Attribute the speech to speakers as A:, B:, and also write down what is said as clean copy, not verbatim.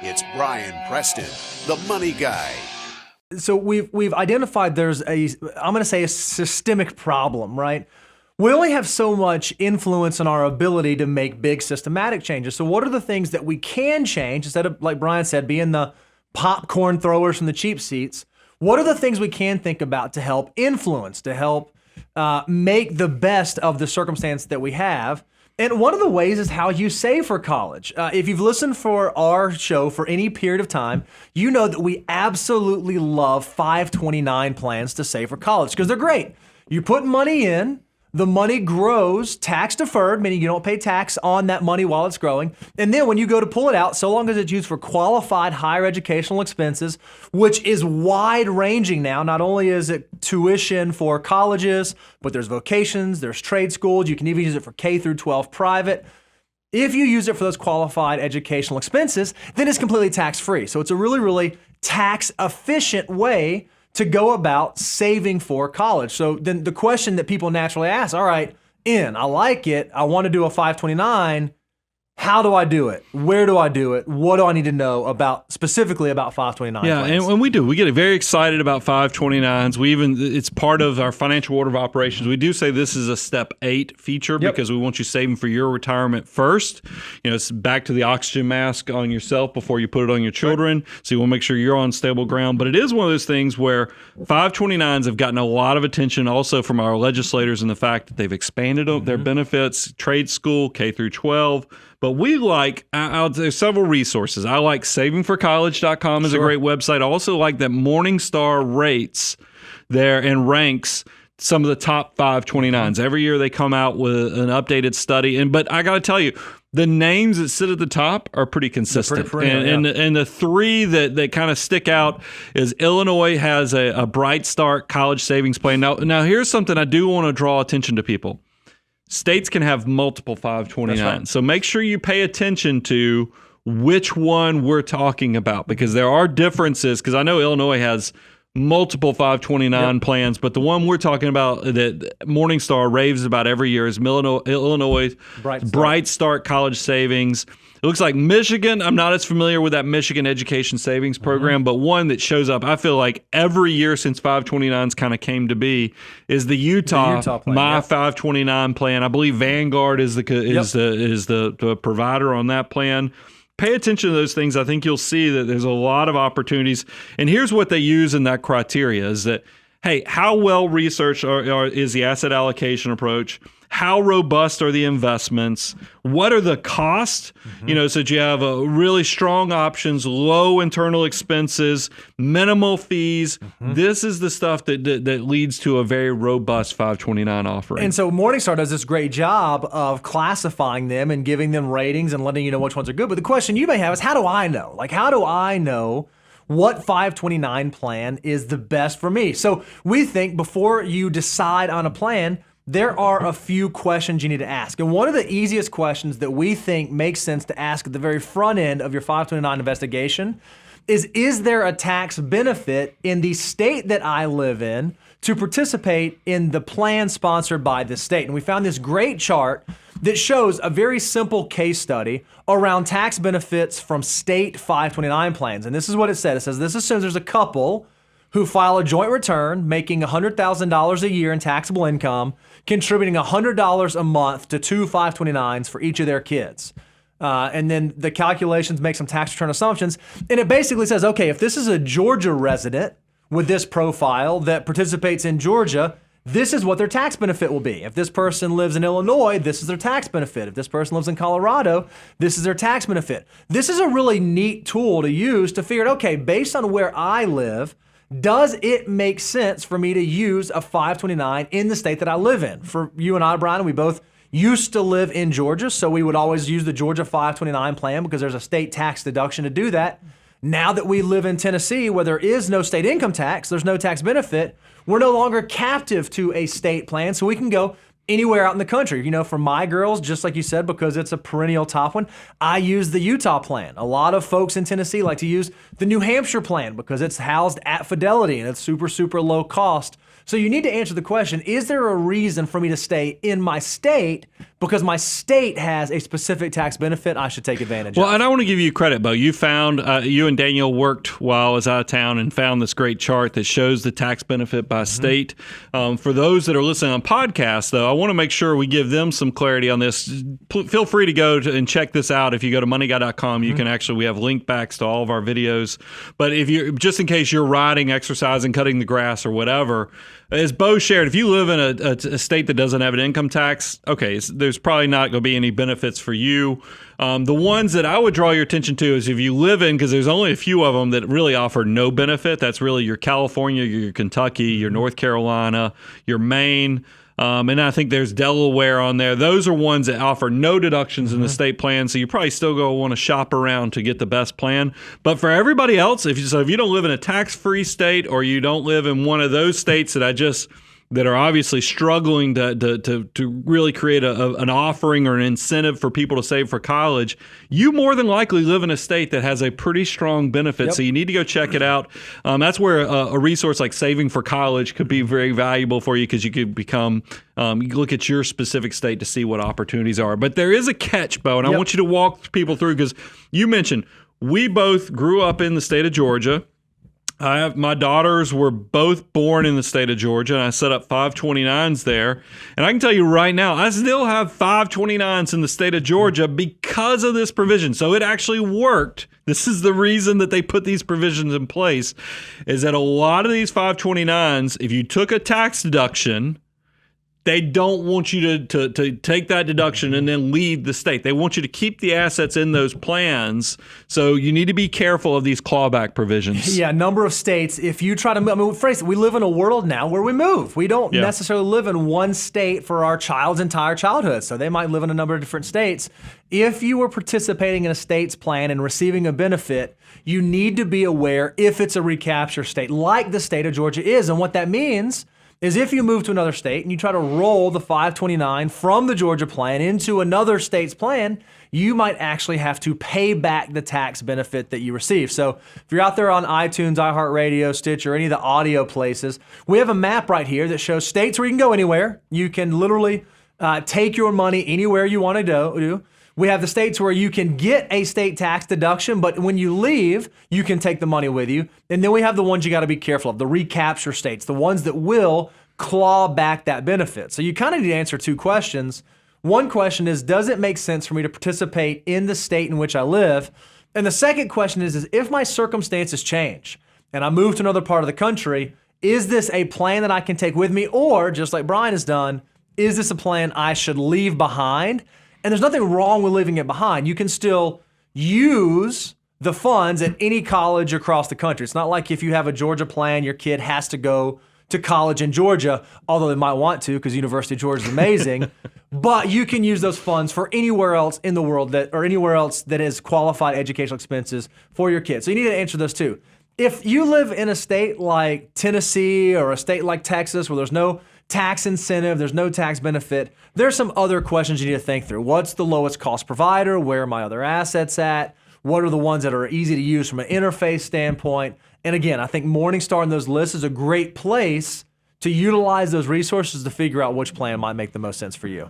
A: It's Brian Preston, the money guy.
B: So we've identified there's I'm going to say a systemic problem, right? We only have so much influence on our ability to make big systematic changes. So what are the things that we can change instead of, like Brian said, being the popcorn throwers from the cheap seats? What are the things we can think about to help influence, to help make the best of the circumstance that we have? And one of the ways is how you save for college. If you've listened for our show for any period of time, you know that we absolutely love 529 plans to save for college because they're great. You put money in, the money grows tax deferred, meaning you don't pay tax on that money while it's growing. And then when you go to pull it out, so long as it's used for qualified higher educational expenses, which is wide ranging now, not only is it tuition for colleges, but there's vocations, there's trade schools. You can even use it for K through 12 private. If you use it for those qualified educational expenses, then it's completely tax free. So it's a really, really tax efficient way to go about saving for college. So then the question that people naturally ask, all right, I like it. I want to do a 529. How do I do it? Where do I do it? What do I need to know specifically about 529
C: Yeah,
B: plans?
C: and we do. We get very excited about 529s. It's part of our financial order of operations. We do say this is a step 8 feature because we want you saving for your retirement first. It's back to the oxygen mask on yourself before you put it on your children. Right. So you want to make sure you're on stable ground. But it is one of those things where 529s have gotten a lot of attention also from our legislators in the fact that they've expanded their benefits, trade school, K through 12. But we there's several resources. I like savingforcollege.com is a great website. I also like that Morningstar rates there and ranks some of the top 529s. Every year they come out with an updated study. But I got to tell you, the names that sit at the top are pretty consistent. And the three that kind of stick out is Illinois has a Bright Start college savings plan. Now here's something I do want to draw attention to people. States can have multiple 529s. Right. So make sure you pay attention to which one we're talking about because there are differences. Because I know Illinois has multiple 529 plans, but the one we're talking about that Morningstar raves about every year is Illinois Bright Start College Savings. It looks like Michigan. I'm not as familiar with that Michigan Education Savings Program, but one that shows up, I feel like every year since 529s kind of came to be, is the Utah plan, My 529 plan. I believe Vanguard is the provider on that plan. Pay attention to those things. I think you'll see that there's a lot of opportunities. And here's what they use in that criteria is that, hey, how well researched is the asset allocation approach? How robust are the investments? What are the costs? So that you have really strong options, low internal expenses, minimal fees. This is the stuff that leads to a very robust 529 offering.
B: And so Morningstar does this great job of classifying them and giving them ratings and letting you know which ones are good. But the question you may have is, how do I know? How do I know what 529 plan is the best for me? So we think before you decide on a plan, there are a few questions you need to ask. And one of the easiest questions that we think makes sense to ask at the very front end of your 529 investigation is there a tax benefit in the state that I live in to participate in the plan sponsored by the state? And we found this great chart that shows a very simple case study around tax benefits from state 529 plans. And this is what it said. It says this assumes there's a couple who file a joint return making $100,000 a year in taxable income, contributing $100 a month to two 529s for each of their kids. And then the calculations make some tax return assumptions. And it basically says, okay, if this is a Georgia resident with this profile that participates in Georgia, this is what their tax benefit will be. If this person lives in Illinois, this is their tax benefit. If this person lives in Colorado, this is their tax benefit. This is a really neat tool to use to figure out, okay, based on where I live, does it make sense for me to use a 529 in the state that I live in? For you and I, Brian, we both used to live in Georgia, so we would always use the Georgia 529 plan because there's a state tax deduction to do that. Now that we live in Tennessee, where there is no state income tax, there's no tax benefit, we're no longer captive to a state plan, so we can go anywhere out in the country. For my girls, just like you said, because it's a perennial top one, I use the Utah plan. A lot of folks in Tennessee like to use the New Hampshire plan because it's housed at Fidelity and it's super, super low cost. So you need to answer the question, is there a reason for me to stay in my state because my state has a specific tax benefit I should take advantage of?
C: Well, and I want to give you credit, Bo. You found, you and Daniel worked while I was out of town and found this great chart that shows the tax benefit by state. For those that are listening on podcasts, though, I want to make sure we give them some clarity on this. Feel free to go and check this out. If you go to moneyguy.com, you can actually, we have link backs to all of our videos. But if you, just in case you're riding, exercising, cutting the grass or whatever, as Bo shared, if you live in a state that doesn't have an income tax, okay, there's probably not going to be any benefits for you. The ones that I would draw your attention to is if you live in, because there's only a few of them that really offer no benefit. That's really your California, your Kentucky, your North Carolina, your Maine. And I think there's Delaware on there. Those are ones that offer no deductions in the state plan, so you probably still go want to shop around to get the best plan. But for everybody else, if you don't live in a tax-free state or you don't live in one of those states that are obviously struggling to really create an offering or an incentive for people to save for college, you more than likely live in a state that has a pretty strong benefit. Yep. So you need to go check it out. That's where a resource like Saving for College could be very valuable for you because you could become, you look at your specific state to see what opportunities are. But there is a catch, Bo, and I want you to walk people through because you mentioned we both grew up in the state of Georgia. My daughters were both born in the state of Georgia, and I set up 529s there. And I can tell you right now, I still have 529s in the state of Georgia because of this provision. So it actually worked. This is the reason that they put these provisions in place, is that a lot of these 529s, if you took a tax deduction, they don't want you to take that deduction and then leave the state. They want you to keep the assets in those plans. So you need to be careful of these clawback provisions.
B: Yeah, number of states. If you try to move, phrase it, we live in a world now where we move. We don't necessarily live in one state for our child's entire childhood. So they might live in a number of different states. If you were participating in a state's plan and receiving a benefit, you need to be aware if it's a recapture state, like the state of Georgia is. And what that means is if you move to another state and you try to roll the 529 from the Georgia plan into another state's plan, you might actually have to pay back the tax benefit that you receive. So if you're out there on iTunes, iHeartRadio, Stitcher, any of the audio places, we have a map right here that shows states where you can go anywhere. You can literally take your money anywhere you want to go. We have the states where you can get a state tax deduction, but when you leave, you can take the money with you. And then we have the ones you got to be careful of, the recapture states, the ones that will claw back that benefit. So you kind of need to answer two questions. One question is, does it make sense for me to participate in the state in which I live? And the second question is if my circumstances change and I move to another part of the country, is this a plan that I can take with me? Or, just like Brian has done, is this a plan I should leave behind? And there's nothing wrong with leaving it behind. You can still use the funds at any college across the country. It's not like if you have a Georgia plan, your kid has to go to college in Georgia, although they might want to because University of Georgia is amazing. But you can use those funds for anywhere else in the world or anywhere else that is qualified educational expenses for your kids. So you need to answer those too. If you live in a state like Tennessee or a state like Texas where there's no tax incentive, there's no tax benefit, there's some other questions you need to think through. What's the lowest cost provider? Where are my other assets at? What are the ones that are easy to use from an interface standpoint? And again, I think Morningstar in those lists is a great place to utilize those resources to figure out which plan might make the most sense for you.